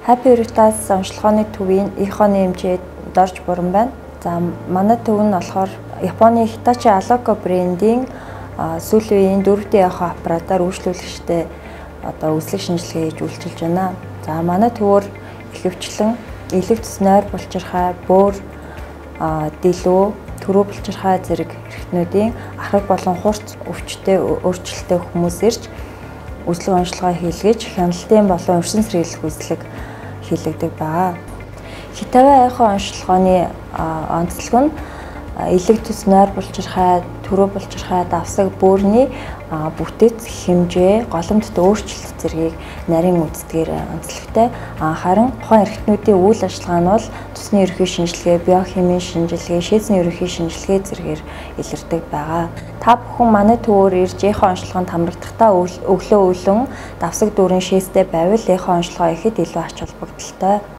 Happy Heritage онцлогооны төвийн ийнхоны хэмжээд дорж буран байна. За манай төв нь болохоор Японы Hitachi Aloka брендийн сүүлийн 4D яхаа аппаратаар үйлчлүүлэгчтэй үзлэг шинжилгээ хийж үйлчилж байна. За манай төвөөр ихэвчлэн элэг цэс нойр булчирхай, бөөр, дэлгүү, төрөө булчирхай зэрэг эрхтнүүдийн ахраг болон хурц өвчтөй өөрчлөлттэй хүмүүс ирж үзлэг онцлогоо хийлгэж хяналтын болон өршин сэргийлэх үзлэг хийлгдэг байгаа. Хитавай айхаа онцлогооны онцлог нь элэг цэс нойр булчирхай, төрөө булчирхай, давсаг, бөөрийн бүтэц хэмжээ, голомттой өөрчлөлт зэргийг нарийн үздгээр онцлогтой. Харин тухайн эрхтнүүдийн үйл ажиллагаа нь бол цусны ерөнхий шинжилгээ, биохимийн шинжилгээ, шийдсний ерөнхий шинжилгээ зэргээр илэрдэг байгаа. Та бүхэн манай төвөөр ирж эхо онцлогоонд хамрагдахдаа өглөө давсаг дүүрэн шээстэй байвал эхо онцлогоо ихэд илүү ач холбогдолтой.